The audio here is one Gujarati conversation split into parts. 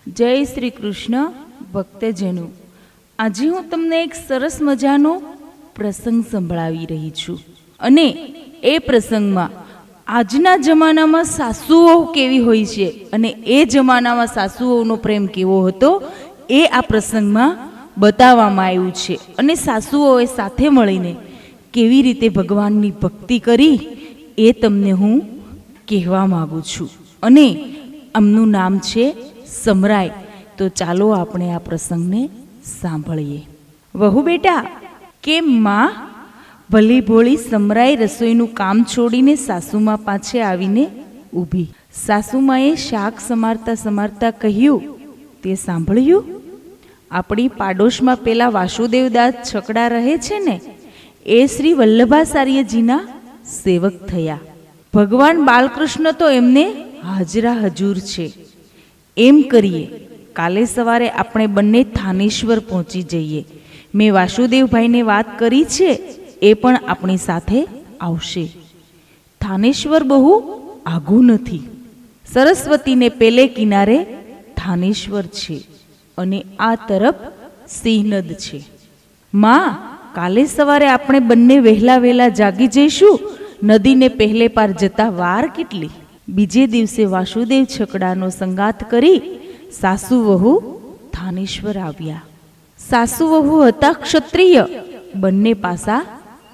જય શ્રી કૃષ્ણ ભક્તજનો. આજે હું તમને એક સરસ મજાનો પ્રસંગ સંભળાવી રહી છું અને એ પ્રસંગમાં આજના જમાનામાં સાસુઓ કેવી હોય છે અને એ જમાનામાં સાસુઓનો પ્રેમ કેવો હતો એ આ પ્રસંગમાં બતાવવામાં આવ્યું છે. અને સાસુઓએ સાથે મળીને કેવી રીતે ભગવાનની ભક્તિ કરી એ તમને હું કહેવા માગું છું. અને આમનું નામ છે સમરાય. તો ચાલો આપણે આ પ્રસંગને સાંભળીએ. વહુ બેટા, કેમ માં? ભલી ભોળી સમરાય રસોઈનું કામ છોડીને સાસુમાં પાછે આવીને ઊભી. સાસુમાએ શાક સમારતા સમારતા કહ્યું, તે સાંભળ્યું? આપણી પાડોશમાં પેલા વાસુદેવદાસ છકડા રહે છે ને, એ શ્રી વલ્લભાચાર્યજીના સેવક થયા. ભગવાન બાલકૃષ્ણ તો એમને હાજરા હજુર છે. એમ કરીએ, કાલે સવારે આપણે બંને થાનેશ્વર પહોંચી જઈએ. મેં વાસુદેવભાઈને વાત કરી છે, એ પણ આપણી સાથે આવશે. થાનેશ્વર બહુ આઘું નથી. સરસ્વતીને પેલે કિનારે થાનેશ્વર છે અને આ તરફ સિંહનદ છે. માં, કાલે સવારે આપણે બંને વહેલા વહેલા જાગી જઈશું. નદીને પહેલે પાર જતા વાર કેટલી? બીજે દિવસે વાસુદેવ છકડાનો સંગાત કરી સાસુ વહુ થાનેશ્વર આવ્યા. સાસુ વહુ હતા ક્ષત્રિય, બંને પાસા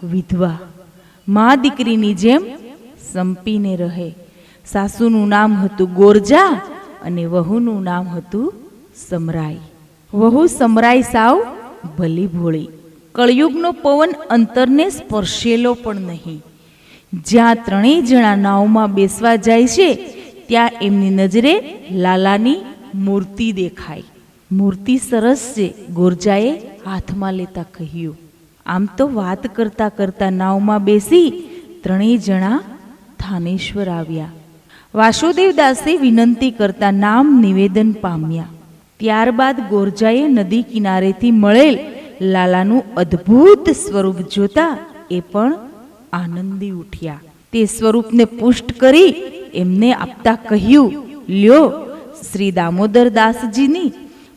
વિધવા. મા દીકરીની જેમ સંપીને રહે. સાસુનું નામ હતું ગોરજા અને વહુનું નામ હતું સમરાય. વહુ સમરાય સાવ ભલી ભોળી. કળયુગનો પવન અંતરને સ્પર્શેલો પણ નહીં. જ્યાં ત્રણેય જણા નાવમાં બેસવા જાય છે ત્યાં એમની નજરે લાલાની મૂર્તિ દેખાય. મૂર્તિ સરસ છે, ગોરજાએ હાથમાં લેતા કહ્યું. આમ તો વાત કરતા કરતા નાવમાં બેસી ત્રણેય જણા થાનેશ્વર આવ્યા. વાસુદેવદાસે વિનંતી કરતા નામ નિવેદન પામ્યા. ત્યારબાદ ગોરજાએ નદી કિનારેથી મળેલ લાલાનું અદ્ભુત સ્વરૂપ જોતા એ પણ આનંદી ઉઠ્યા. તે સ્વરૂપને પુષ્ટ કરી એમને આપતા કહ્યું, લ્યો, શ્રી દામોદરદાસજીની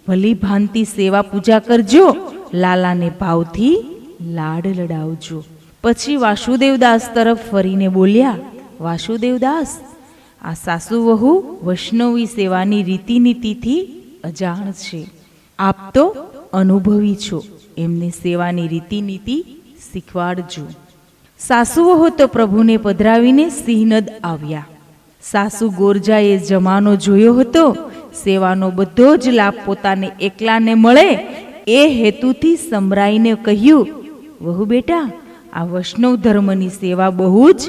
ભલી ભાંતિ સેવા પૂજા કરજો. લાલાને ભાવથી લાડ લડાવજો. પછી વાસુદેવદાસ તરફ ફરીને બોલ્યા, વાસુદેવદાસ, આ સાસુ વહુ વૈષ્ણવી સેવાની રીતિનીતિથી અજાણ છે. આપ તો અનુભવી છો, એમને સેવાની રીતિનીતિ શીખવાડજો. સાસુઓ તો પ્રભુને પધરાવીને સિંહનદ આવ્યા. સાસુ ગોરજાએ જમાનો જોયો હતો. સેવાનો બધો જ લાભ પોતાને એકલાને મળે એ હેતુથી સમરાઈને કહ્યું, વહુ બેટા, આ વૈષ્ણવ ધર્મની સેવા બહુ જ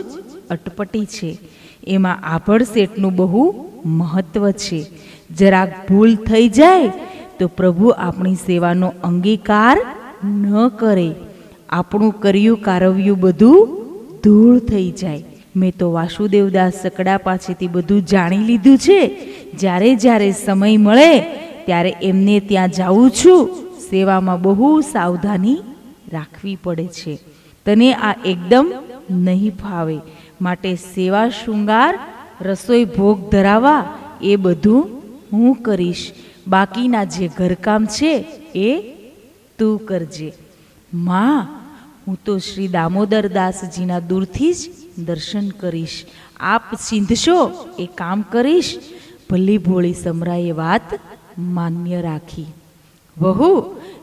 અટપટી છે. એમાં આભળ શેઠનું બહુ મહત્વ છે. જરાક ભૂલ થઈ જાય તો પ્રભુ આપણી સેવાનો અંગીકાર ન કરે. આપણું કર્યું કારવ્યું બધું ધૂળ થઈ જાય. મેં તો વાસુદેવદાસ છકડા પાસેથી બધું જાણી લીધું છે. જ્યારે જ્યારે સમય મળે ત્યારે એમને ત્યાં જાઉં છું. સેવામાં બહુ સાવધાની રાખવી પડે છે. તને આ એકદમ નહીં ફાવે, માટે સેવા શૃંગાર, રસોઈ ભોગ ધરાવવા એ બધું હું કરીશ. બાકીના જે ઘરકામ છે એ તું કરજે. માં, હું તો શ્રી દામોદરદાસજીના દૂરથી જ દર્શન કરીશ. આપ ચીંધશો એ કામ કરીશ. ભલી ભોળી સમરાએ વાત માન્ય રાખી. વહુ,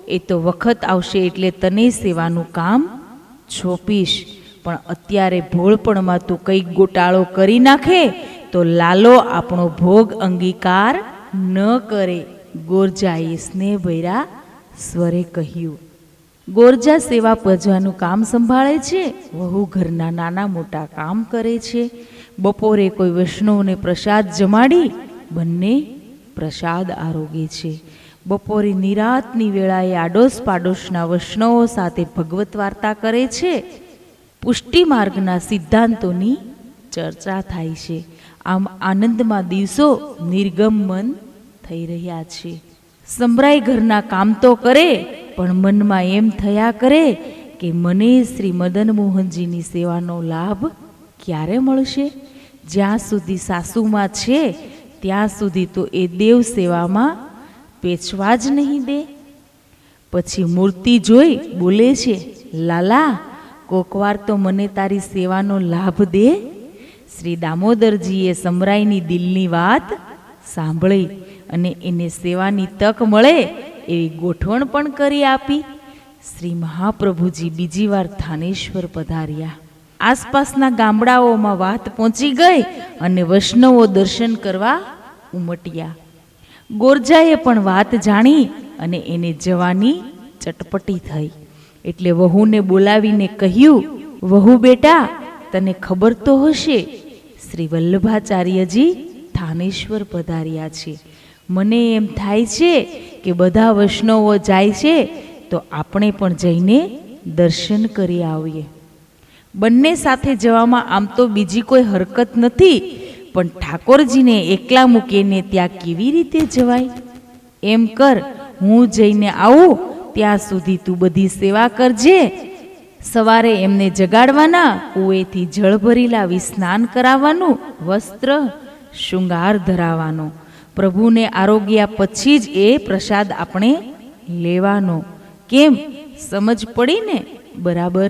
એ તો વખત આવશે એટલે તને સેવાનું કામ છોપીશ. પણ અત્યારે ભોળપણમાં તું કંઈક ગોટાળો કરી નાખે તો લાલો આપણો ભોગ અંગીકાર ન કરે. ગોરજાએ સ્નેહભર્યા સ્વરે કહ્યું. ગોરજા સેવા પજવાનું કામ સંભાળે છે. વહુ ઘરના નાના મોટા કામ કરે છે. બપોરે કોઈ વૈષ્ણવને પ્રસાદ જમાડી બંને પ્રસાદ આરોગે છે. બપોરે નિરાતની વેળાએ આડોશ પાડોશના વૈષ્ણવો સાથે ભગવત વાર્તા કરે છે. પુષ્ટિ માર્ગના સિદ્ધાંતોની ચર્ચા થાય છે. આમ આનંદમાં દિવસો નિર્ગમન થઈ રહ્યા છે. સમરાય ઘરના કામ તો કરે, પણ મનમાં એમ થયા કરે કે મને શ્રી મદન મોહનજીની સેવાનો લાભ ક્યારે મળશે? જ્યાં સુધી સાસુમાં છે ત્યાં સુધી તો એ દેવ સેવામાં પેચવા જ નહીં દે. પછી મૂર્તિ જોઈ બોલે છે, લાલા, કોકવાર તો મને તારી સેવાનો લાભ દે. શ્રી દામોદરજીએ સમરાઈની દિલની વાત સાંભળી અને એને સેવાની તક મળે એવી ગોઠવણ પણ કરી આપી. શ્રી મહાપ્રભુજી બીજી વાર થાનેશ્વર પધાર્યા. આસપાસના ગામડાઓમાં વાત પહોંચી ગઈ અને વૈષ્ણવો દર્શન કરવા ઉમટ્યા. ગોરજાએ પણ વાત જાણી અને એને જવાની ચટપટી થઈ. એટલે વહુને બોલાવીને કહ્યું, વહુ બેટા, તને ખબર તો હશે શ્રી વલ્લભાચાર્યજી થાનેશ્વર પધાર્યા છે. મને એમ થાય છે કે બધા વૈષ્ણવો જાય છે તો આપણે પણ જઈને દર્શન કરી આવીએ. બંને સાથે જવામાં આમ તો બીજી કોઈ હરકત નથી, પણ ઠાકોરજીને એકલા મૂકીને ત્યાં કેવી રીતે જવાય? એમ કર, હું જઈને આવું ત્યાં સુધી તું બધી સેવા કરજે. સવારે એમને જગાડવાના, કૂએથી જળ ભરી લાવી સ્નાન કરાવવાનું, વસ્ત્ર શૃંગાર ધરાવવાનો. પ્રભુને આરોગ્યા પછી જ એ પ્રસાદ આપણે લેવાનો. કેમ, સમજ પડી ને? બરાબર?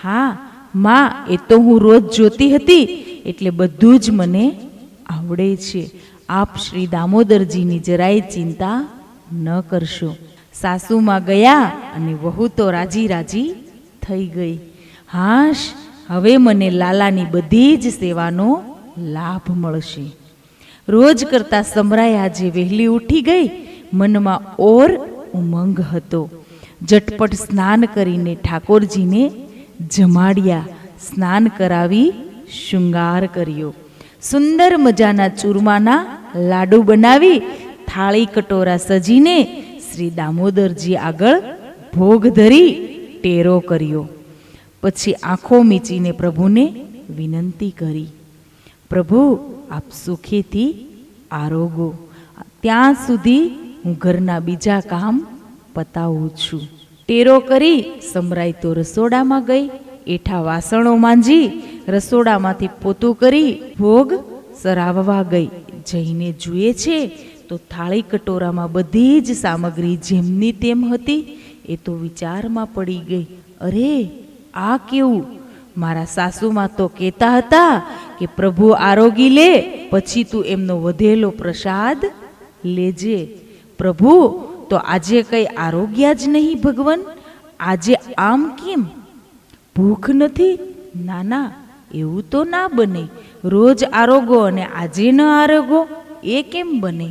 હા માં, એ તો હું રોજ જોતી હતી એટલે બધું જ મને આવડે છે. આપ શ્રી દામોદરજીની જરાય ચિંતા ન કરશો. સાસુમાં ગયા અને વહુ તો રાજી રાજી થઈ ગઈ. હાશ, હવે મને લાલાની બધી જ સેવાનો લાભ મળશે. રોજ કરતા સમરાય આજે વહેલી ઉઠી ગઈ. મનમાં ઓર ઉમંગ હતો. ઝટપટ સ્નાન કરીને ઠાકોરજીને જમાડ્યા. સ્નાન કરાવી શૃંગાર કર્યો. સુંદર મજાના ચૂરમાના લાડુ બનાવી થાળી કટોરા સજીને શ્રી દામોદરજી આગળ ભોગ ધરી ટેરો કર્યો. પછી આંખો મીચીને પ્રભુને વિનંતી કરી, પ્રભુ, આપ સુખેથી આરોગો. ત્યાં સુધી હું ઘરના બીજા કામ પતાવું છું. ટેરો કરી સમરાઈ તો રસોડામાં ગઈ. એઠા વાસણો માંજી રસોડામાંથી પોતું કરી ભોગ સરાવવા ગઈ. જઈને જુએ છે તો થાળી કટોરામાં બધી જ સામગ્રી જેમની તેમ હતી. એ તો વિચારમાં પડી ગઈ, અરે આ કેવું? મારા સાસુમાં તો કહેતા હતા કે પ્રભુ આરોગી લે પછી તું એમનો વધેલો પ્રસાદ લેજે. પ્રભુ તો આજે કઈ આરોગ્યા જ નહીં ભગવાન. આજે આમ કેમ? ભૂખ નથી? ના ના, એવું તો ના બને. રોજ આરોગો અને આજે ન આરોગો, એ કેમ બને?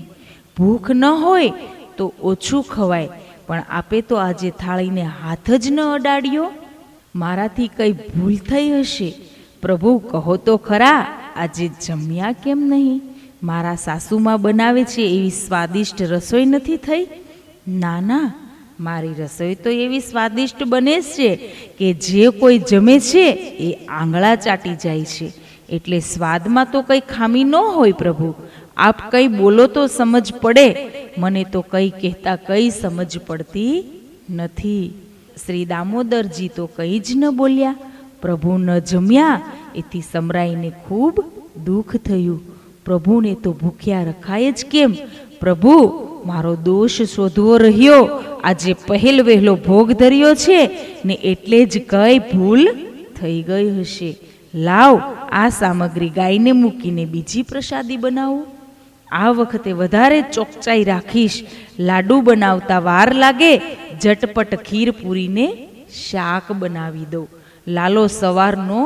ભૂખ ન હોય તો ઓછું ખવાય, પણ આપે તો આજે થાળીને હાથ જ ન અડાડ્યો. મારાથી કઈ ભૂલ થઈ હશે. પ્રભુ કહો તો ખરા, આજે જમ્યા કેમ નહીં? મારા સાસુમાં બનાવે છે એવી સ્વાદિષ્ટ રસોઈ નથી થઈ? ના ના, મારી રસોઈ તો એવી સ્વાદિષ્ટ બને છે કે જે કોઈ જમે છે એ આંગળા ચાટી જાય છે. એટલે સ્વાદમાં તો કંઈ ખામી ન હોય. પ્રભુ, આપ કંઈ બોલો તો સમજ પડે. મને તો કંઈ કહેતા કંઈ સમજ પડતી નથી. શ્રી દામોદરજી તો કંઈ જ ન બોલ્યા. પ્રભુ ન જમ્યા એથી સમરાઈને ખૂબ દુઃખ થયું. પ્રભુને તો ભૂખ્યા રખાય જ કેમ? પ્રભુ, મારો દોષ શોધવો રહ્યો. આજે પહેલ વહેલો ભોગ ધર્યો છે ને એટલે જ કઈ ભૂલ થઈ ગઈ હશે. લાવ, આ સામગ્રી ગાયને મૂકીને બીજી પ્રસાદી બનાવું. આ વખતે વધારે ચોકચાઈ રાખીશ. લાડુ બનાવતા વાર લાગે, ઝટપટ ખીર પૂરીને શાક બનાવી દઉં. લાલો સવારનો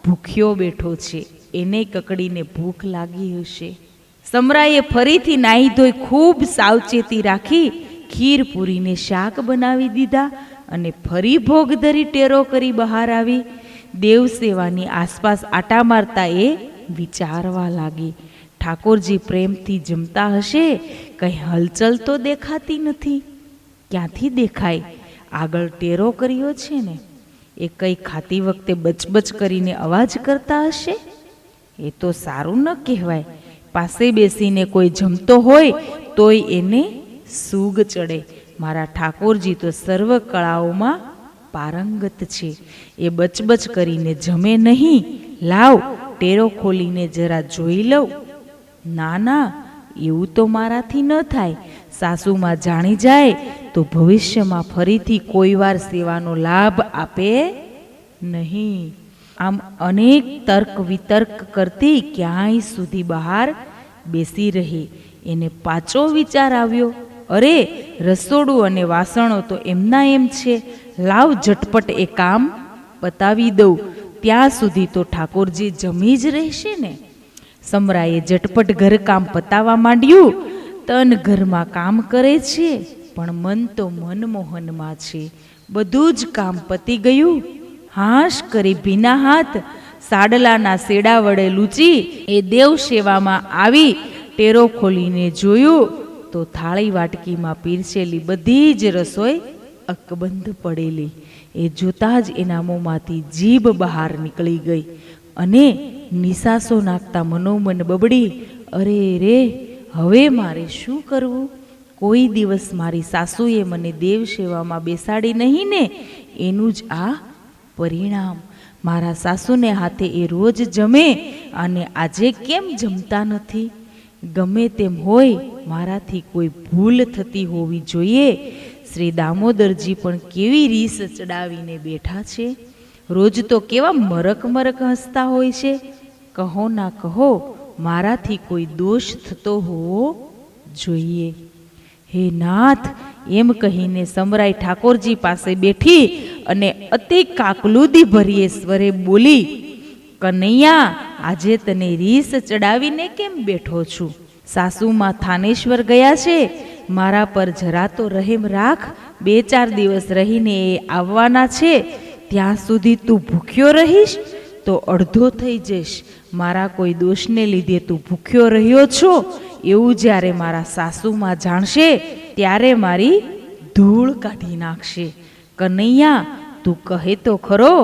ભૂખ્યો બેઠો છે, એને કકડીને ભૂખ લાગી હશે. સમરાએ ફરીથી નાહી ધોઈ ખૂબ સાવચેતી રાખી ખીર પૂરીને શાક બનાવી દીધા અને ફરી ભોગ ધરી ટેરો કરી બહાર આવી. દેવ સેવાની આસપાસ આટા મારતા એ વિચારવા લાગી, ઠાકોરજી પ્રેમથી જમતા હશે, કંઈ હલચલ તો દેખાતી નથી. ક્યાંથી દેખાય? આગળ ટેરો કર્યો છે ને, એ કંઈ ખાતી વખતે બચબચ કરીને અવાજ કરતા હશે. એ તો સારું ન કહેવાય. પાસે બેસીને કોઈ જમતો હોય તોય એને સૂગ ચડે. મારા ઠાકોરજી તો સર્વ કળાઓમાં પારંગત છે, એ બચબચ કરીને જમે નહીં. લાવ, ટેરો ખોલીને જરા જોઈ લઉં. ના ના, એવું તો મારાથી ન થાય. સાસુમાં જાણી જાય તો ભવિષ્યમાં ફરીથી કોઈ વાર સેવાનો લાભ આપે નહીં. આમ અનેક તર્ક વિતર્ક કરતી ક્યાંય સુધી બહાર બેસી રહી. એને પાછો વિચાર આવ્યો, અરે રસોડું અને વાસણો તો એમના એમ છે, લાવ ઝટપટ એ કામ પતાવી દઉં, ત્યાં સુધી તો ઠાકોરજી જમી જ રહેશે ને. સમરાએ ઝટપટ ઘરકામ પતાવવા માંડ્યું. તન ઘરમાં કામ કરે છે, પણ મન તો મનમોહનમાં છે. બધું જ કામ પતી ગયું. હાશ કરી ભીના હાથ સાડલાના સેડા વડે લૂંચી એ દેવ સેવામાં આવી ટેરો ખોલીને જોયું તો થાળી વાટકીમાં પીરસેલી બધી જ રસોઈ અકબંધ પડેલી. એ જોતાં જ એના મોંમાંથી જીભ બહાર નીકળી ગઈ અને નિસાસો નાખતા મનોમન બબડી, અરે રે, હવે મારે શું કરવું? કોઈ દિવસ મારી સાસુએ મને દેવ સેવામાં બેસાડી નહીં ને, એનું જ આ પરિણામ. મારા સાસુને હાથે એ રોજ જમે અને આજે કેમ જમતા નથી? ગમે તેમ હોય, મારાથી કોઈ ભૂલ થતી હોવી જોઈએ. શ્રી દામોદરજી પણ કેવી રીસ ચડાવીને બેઠા છે. રોજ તો કેવા મરક મરક હસતા હોય છે. કહો ના કહો, મારાથી કોઈ દોષ થતો હોવો જોઈએ. હે નાથ, એમ કહીને સમરાઈ ઠાકોરજી પાસે બેઠી અને અતિ કાકલુદી ભરીએ સ્વરે બોલી, કનૈયા, આજે તને રીસ ચડાવીને કેમ બેઠો છું? સાસુમાં થાનેશ્વર ગયા છે, મારા પર જરા તો રહેમ રાખ. 2-4 દિવસ રહીને એ આવવાના છે, ત્યાં સુધી તું ભૂખ્યો રહીશ તો અડધો થઈ જઈશ. મારા કોઈ દોષને લીધે તું ભૂખ્યો રહ્યો છો એવું જ્યારે મારા સાસુમાં જાણશે ત્યારે મારી ધૂળ કાઢી નાખશે. કનૈયા, તું કહે તો ખરો,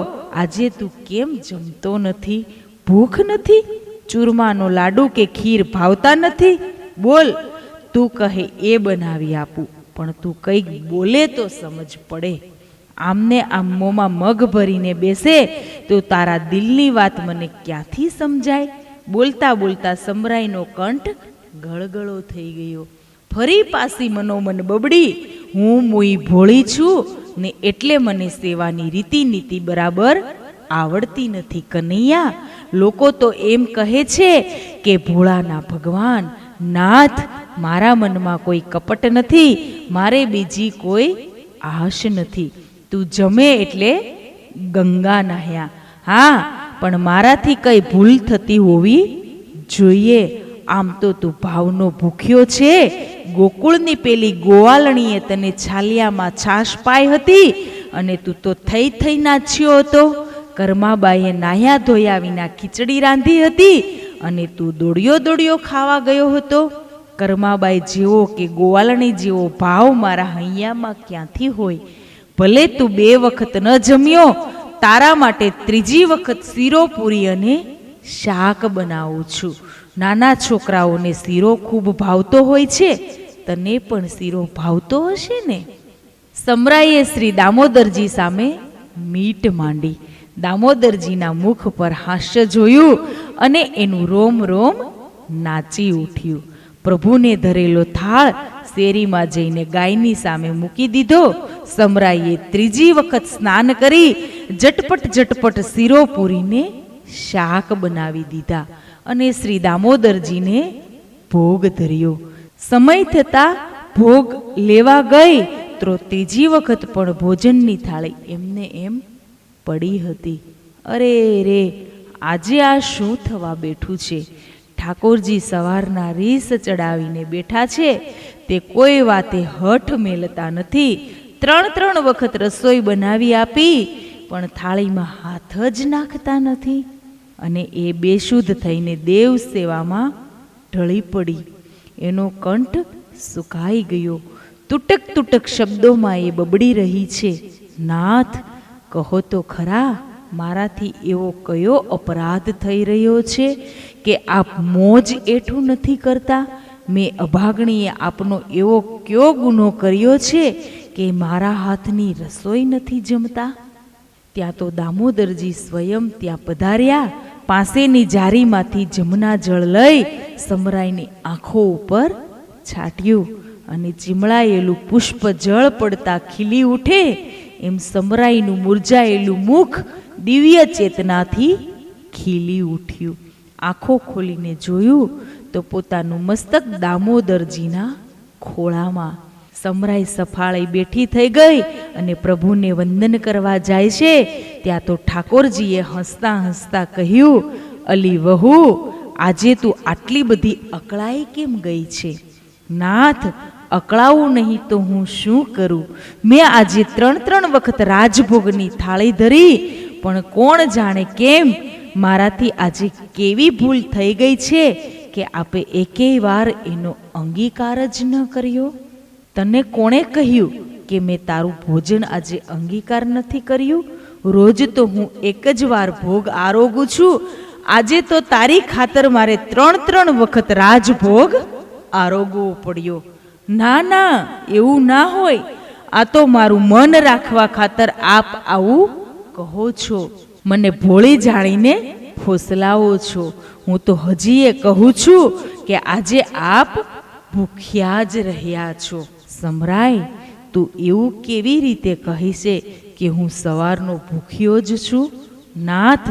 આજે તું કેમ જમતો નથી? ભૂખ નથી? ચૂરમાનો લાડુ કે ખીર ભાવતા નથી? બોલ, તું કહે એ બનાવી આપું, પણ તું કંઈક બોલે તો સમજ પડે. આમને આમ મોંમાં મગ ભરીને બેસે તો તારા દિલની વાત મને ક્યાંથી સમજાય? બોલતા બોલતા સમરાઈનો કંઠ ગળગળો થઈ ગયો. ફરી પાછી મનોમન બબડી, હું મોઈ ભોળી છું ને એટલે મને સેવાની રીતિ નીતિ બરાબર આવડતી નથી. કનૈયા, લોકો તો એમ કહે છે કે ભોળાના ભગવાન નાથ, મારા મનમાં કોઈ કપટ નથી, મારે બીજી કોઈ આશ નથી. તું જમે એટલે ગંગા નાહ્યા. હા, પણ મારાથી કઈ ભૂલ થતી હોવી જોઈએ. આમ તો તું ભાવનો ભૂખ્યો છે. ગોકુળની પેલી ગોવાલણીએ તને છાલિયામાં છાશ પાઈ હતી અને તું તો થઈ નાચ્યો હતો. કર્માબાઈએ નાહ્યા ધોયા વિના ખીચડી રાંધી હતી અને તું દોડ્યો ખાવા ગયો હતો. કર્માબાઈ જેવો કે ગોવાલણી જેવો ભાવ મારા હૈયામાં ક્યાંથી હોય? ભલે તું 2 વખત ન જમ્યો, તારા માટે 3જી વખત શીરો પૂરી અને શાક બનાવું છું. નાના છોકરાઓને શીરો ખૂબ ભાવતો હોય છે, તને પણ શીરો ભાવતો હશે ને? સમરાઈએ શ્રી દામોદરજી સામે મીટ માંડી. દામોદરજીના મુખ પર હાસ્ય જોયું અને એનું રોમ રોમ નાચી ઉઠ્યું. પ્રભુને ધરેલો થાળ શેરીમાં જઈને ગાયની સામે મૂકી દીધો. સમરાઈએ 3જી વખત સ્નાન કરી ઝટપટ શીરો પૂરીને શાક બનાવી દીધા અને શ્રી દામોદરજીને ભોગ ધર્યો. સમય થતાં ભોગ લેવા ગઈ તો 3જી વખત પણ ભોજનની થાળી એમને એમ પડી હતી. અરે રે, આજે આ શું થવા બેઠું છે? ઠાકોરજી સવારના રીસ ચડાવીને બેઠા છે, તે કોઈ વાતે હઠ મેલતા નથી. 3 વખત રસોઈ બનાવી આપી, પણ થાળીમાં હાથ જ નાખતા નથી. અને એ બેશુદ્ધ થઈને દેવ સેવામાં ઢળી પડી. એનો કંઠ સુકાઈ ગયો. તૂટક શબ્દોમાં એ બબડી રહી છે, નાથ, કહો તો ખરા, મારાથી એવો કયો અપરાધ થઈ રહ્યો છે કે આપ મોજ એઠું નથી કરતા? મેં અભાગણીએ આપનો એવો કયો ગુનો કર્યો છે કે મારા હાથની રસોઈ નથી જમતા? ત્યાં તો દામોદરજી સ્વયં ત્યાં પધાર્યા. પાસેની જારીમાંથી જમના જળ લઈ સમરાઈની આંખો ઉપર છાટ્યું અને ચીમળાયેલું પુષ્પ જળ પડતા ખીલી ઉઠે એમ સમરાઈનું મુરઝાયેલું મુખ દિવ્ય ચેતનાથી ખીલી ઉઠ્યું. આંખો ખોલીને જોયું તો પોતાનું મસ્તક દામોદરજીના ખોળામાં. સમરાઈ સફાળી બેઠી થઈ ગઈ અને પ્રભુને વંદન કરવા જાય છે ત્યાં તો ઠાકોરજીએ હસતા હસતા કહ્યું, અલી વહુ, આજે તું આટલી બધી અકળાઈ કેમ ગઈ છે? નાથ, અકળાવું નહીં તો હું શું કરું? મેં આજે 3 વખત રાજભોગની થાળી ધરી, પણ કોણ જાણે કેમ મારાથી આજે કેવી ભૂલ થઈ ગઈ છે કે આપે એકેય વાર એનો અંગીકાર જ ન કર્યો. તને કોણે કહ્યું કે મેં તારું ભોજન આજે અંગીકાર નથી કર્યું? રોજ તો હું એક જ વાર ભોગ આરોગું છું. આજે તો તારી ખાતર મારે 3 વખત રાજભોગ આરોગવો પડ્યો. ના ના, એવું ના હોય. આ તો મારું મન રાખવા ખાતર આપ આવું કહો છો. મને ભોળી જાણીને ફોસલાવો છો. હું તો હજીએ કહું છું કે આજે આપ ભૂખ્યા જ રહ્યા છો. સમરાય, તું એવું કેવી રીતે કહી છે કે હું સવારનો ભૂખ્યો જ છું? નાથ,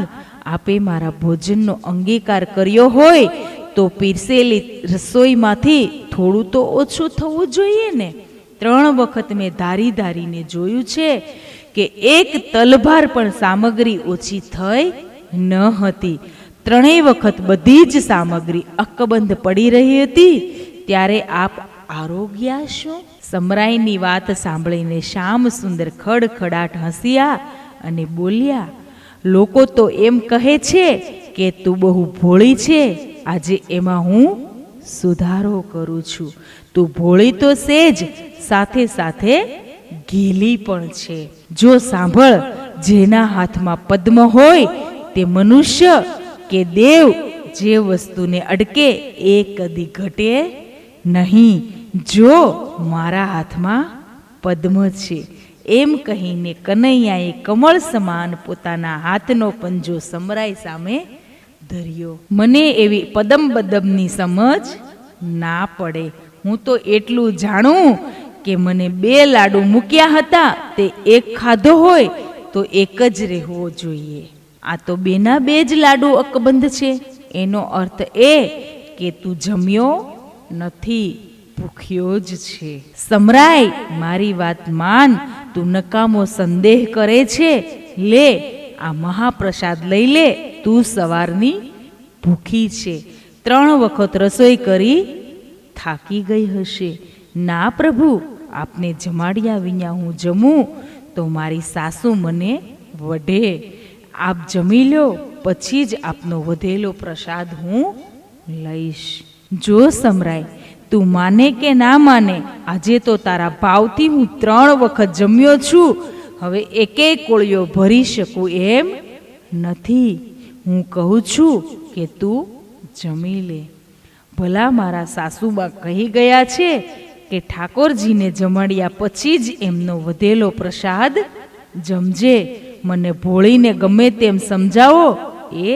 આપે મારા ભોજનનો અંગીકાર કર્યો હોય તો પીરસેલી રસોઈમાંથી થોડું તો ઓછું થવું જોઈએ ને. 3 વખત મેં ધારીને જોયું છે કે એક તલભાર પણ સામગ્રી ઓછી થઈ ન હતી. 3 વખત બધી જ સામગ્રી અકબંધ પડી રહી હતી. ત્યારે આપ આરોગ્યા શું? સમરાઈની વાત સાંભળીને શ્યામ સુંદર ખડખડાટ હસ્યા અને બોલ્યા, લોકો તો એમ કહે છે કે તું બહુ ભોળી છે. આજે એમાં હું સુધારો કરું છું. તું ભોળી તો છે જ, સાથે સાથે ગીલી પણ છે. જો સાંભળ, જેના હાથમાં પદ્મ હોય તે મનુષ્ય કે દેવ, જે વસ્તુને અડકે એ કદી ઘટે નહીં. જો મારા હાથમાં પદ્મ છે, એમ કહીને કનૈયાએ કમળ સમાન પોતાના હાથનો પંજો સમરાઈ સામે ધર્યો. મને એવી પદમની સમજ ના પડે. હું તો એટલું જાણું કે મને 2 લાડુ મૂક્યા હતા, તે એક ખાધો હોય તો એક જ રહેવો જોઈએ. આ તો 2 જ લાડુ અકબંધ છે. એનો અર્થ એ કે તું જમ્યો નથી, ભૂખ્યો જ છે. સમરાય, મારી વાત માન. તું નકામો સંદેહ કરે છે. લે, આ મહાપ્રસાદ લઈ લે. તું સવારની ભૂખી છે. 3 વખત રસોઈ કરી થાકી ગઈ હશે. ના પ્રભુ, આપને જમાડ્યા વિના હું જમું તો મારી સાસુ મને વઢે. આપ જમી લો, પછી જ આપનો વધેલો પ્રસાદ હું લઈશ. જો સમરાય, તું માને કે ના માને, આજે તો તારા ભાવથી હું 3 વખત જમ્યો છું. હવે એકેય કોળિયો ભરી શકું એમ નથી. હું કહું છું કે તું જમી લે. ભલા મારા સાસુબા કહી ગયા છે કે ઠાકોરજીને જમાડ્યા પછી જ એમનો વધેલો પ્રસાદ જમજે. મને ભોળીને ગમે તેમ સમજાવો એ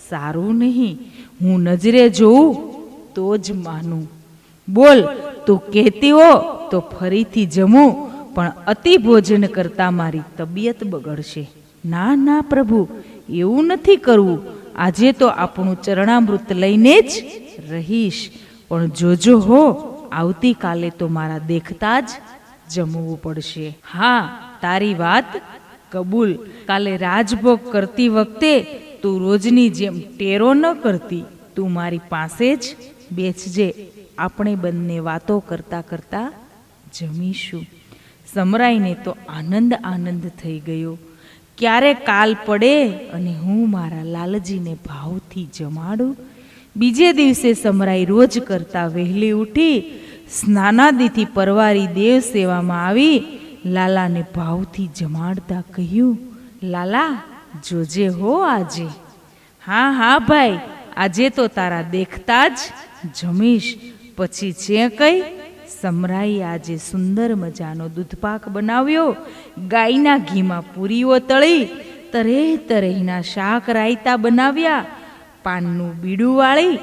સારું નહીં. હું નજરે જોઉં તો જ માનું. બોલ, તું કહેતી હો તો ફરીથી જમું, પણ અતિ ભોજન કરતાં મારી તબિયત બગડશે. ના ના પ્રભુ, એવું નથી કરવું. આજે તો આપણું ચરણામૃત લઈને જ રહીશ, પણ જોજો હો, આવતીકાલે તો મારા દેખતા જ જમવું પડશે. હા, તારી વાત કબૂલ. કાલે રાજભોગ કરતી વખતે તું રોજની જેમ ટેરો ન કરતી. તું મારી પાસે જ બેસજે. આપણે બંને વાતો કરતા કરતા જમીશું. સમરાઈને તો આનંદ થઈ ગયો. ક્યારે કાલ પડે અને હું મારા લાલજીને ભાવથી જમાડું. બીજે દિવસે સમરાઈ રોજ કરતા વહેલી ઉઠી સ્નાનાદિથી પરવારી દેવ સેવામાં આવી લાલાને ભાવથી જમાડતા કહ્યું, લાલા, જોજે હો આજે. હા હા ભાઈ, આજે તો તારા દેખતા જ જમીશ. પછી જે કઈ. સમરાઈએ આજે સુંદર મજાનો દૂધપાક બનાવ્યો. ગાયના ઘીમાં પૂરીઓ તળી, તરેહના શાક રાયતા બનાવ્યા, પાનનું બીડું વાળી,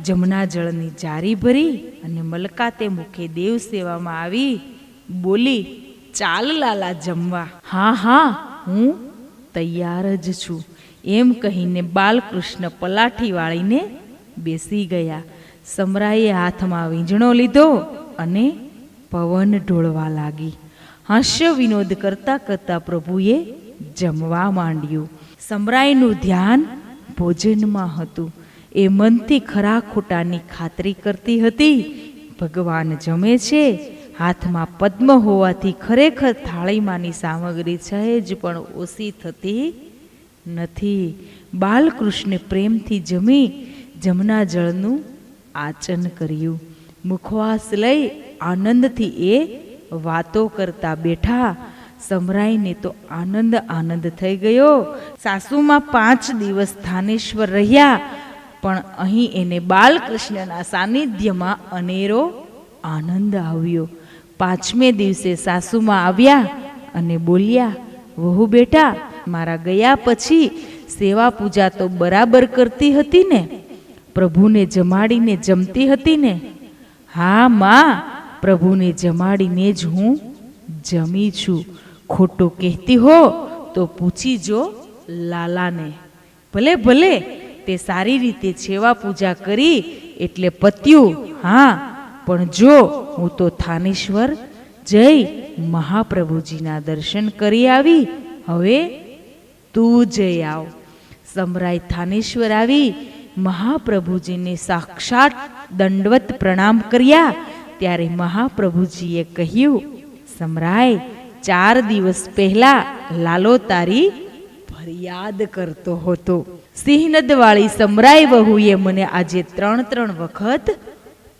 જમના જળની જારી ભરી અને મલકાતે મુખે દેવ સેવામાં આવી બોલી, ચાલ લાલા જમવા. હા હા, હું તૈયાર જ છું, એમ કહીને બાલકૃષ્ણ પલાઠી વાળીને બેસી ગયા. સમરાએ હાથમાં વીંઝણો લીધો અને પવન ઢોળવા લાગી. હાસ્ય વિનોદ કરતા કરતા પ્રભુએ જમવા માંડ્યું. સમરાયનું ધ્યાન ભોજનમાં હતું. એ મનથી ખરા ખોટાની ખાતરી કરતી હતી. ભગવાન જમે છે. હાથમાં પદ્મ હોવાથી ખરેખર થાળીમાંની સામગ્રી સહેજ પણ ઓછી થતી નથી. બાલકૃષ્ણે પ્રેમથી જમી જમના જળનું આચન કર્યું. મુખવાસ લઈ આનંદથી એ વાતો કરતા બેઠા. સમરાઈને તો આનંદ આનંદ થઈ ગયો. સાસુમાં 5 દિવસ થાનેશ્વર રહ્યા, પણ અહીં એને બાલકૃષ્ણના સાનિધ્યમાં અનેરો આનંદ આવ્યો. 5મે દિવસે સાસુમાં આવ્યા અને બોલ્યા, વહુ બેટા, મારા ગયા પછી સેવા પૂજા તો બરાબર કરતી હતી ને? પ્રભુને જમાડીને જમતી હતી ને? હા માં, પ્રભુને જમાડીને જ હું જમી છું. ખોટું કહેતી હો તો પૂછી જો લાલાને. ભલે ભલે, તે સારી રીતે સેવા પૂજા કરી એટલે પત્યું. હા, પણ જો હું તો થાનેશ્વર જઈ મહાપ્રભુજીના દર્શન કરી આવી. હવે તું જઈ આવ. સમરાય થાનેશ્વર આવી મહાપ્રભુજીને સાક્ષાત દંડવત પ્રણામ કર્યા. ત્યારે મહાપ્રભુજીએ કહ્યું, સમરાય, 4 દિવસ પહેલા લાલો તારી ફરિયાદ કરતો હતો. સિંહનદવાળી સમરાય વહુએ મને આજે 3 વખત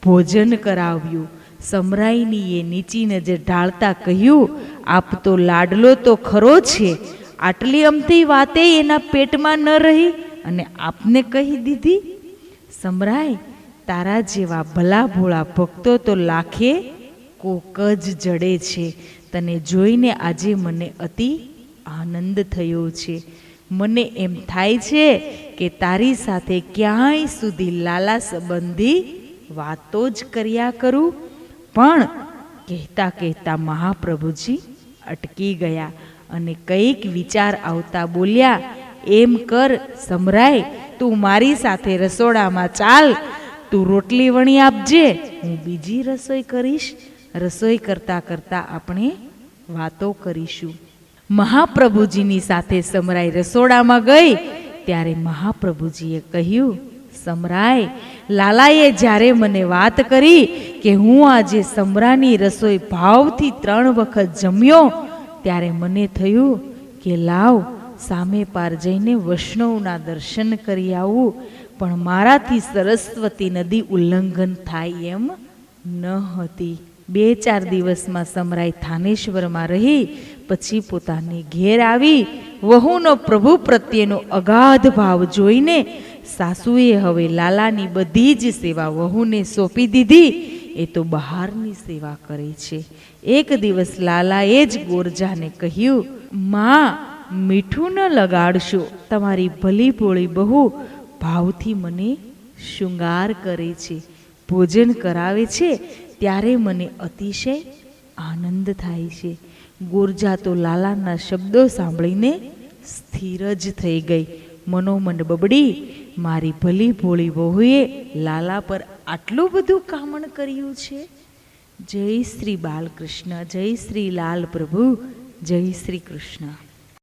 ભોજન કરાવ્યું. સમરાયની એ નીચી નજર ઢાળતા કહ્યું, આપ તો લાડલો તો ખરો છે. આટલી અમથી વાતે એના પેટમાં ન રહી અને આપને કહી દીધી. સમરાય, તારા જેવા ભલા ભોળા ભક્તો તો લાખે કોક જ જડે છે. તને જોઈને આજે મને અતિ આનંદ થયો છે. મને એમ થાય છે કે તારી સાથે ક્યાંય સુધી લાલા સંબંધી વાતો જ કર્યા કરું. પણ કહેતા કહેતા મહાપ્રભુજી અટકી ગયા અને કંઈક વિચાર આવતા બોલ્યા, એમ કર સમરાય, તું મારી સાથે રસોડામાં ચાલ. તું રોટલી વણી આપજે, હું બીજી રસોઈ કરીશ. રસોઈ કરતા કરતા આપણે વાતો કરીશું. મહાપ્રભુજીની સાથે સમરાય રસોડામાં ગઈ ત્યારે મહાપ્રભુજીએ કહ્યું, સમરાય, લાલાએ જ્યારે મને વાત કરી કે હું આજે સમરાની રસોઈ ભાવથી 3 વખત જમ્યો, ત્યારે મને થયું કે લાવ સામે પાર જઈને વૈષ્ણવના દર્શન કરી આવું. પણ મારાથી સરસ્વતી નદી ઉલ્લંઘન થાય એમ ન હતી. 2-4 દિવસમાં સમરાય થાનેશ્વરમાં રહી પછી પોતાને ઘેર આવી. વહુનો પ્રભુ પ્રત્યેનો અગાધ ભાવ જોઈને સાસુએ હવે લાલાની બધી જ સેવા વહુને સોંપી દીધી. એ તો બહારની સેવા કરે છે. એક દિવસ લાલાએ જ ગોરજાને કહ્યું, માં, મીઠું ન લગાડશો. તમારી ભલી ભોળી બહુ ભાવથી મને શૃંગાર કરે છે, ભોજન કરાવે છે, ત્યારે મને અતિશય આનંદ થાય છે. ગોરજા તો લાલાના શબ્દો સાંભળીને સ્થિર જ થઈ ગઈ. મનોમન બબડી, મારી ભલી ભોળી વહુએ લાલા પર આટલું બધું કામણ કર્યું છે. જય શ્રી બાલકૃષ્ણ, જય શ્રી લાલ પ્રભુ, જય શ્રી કૃષ્ણ.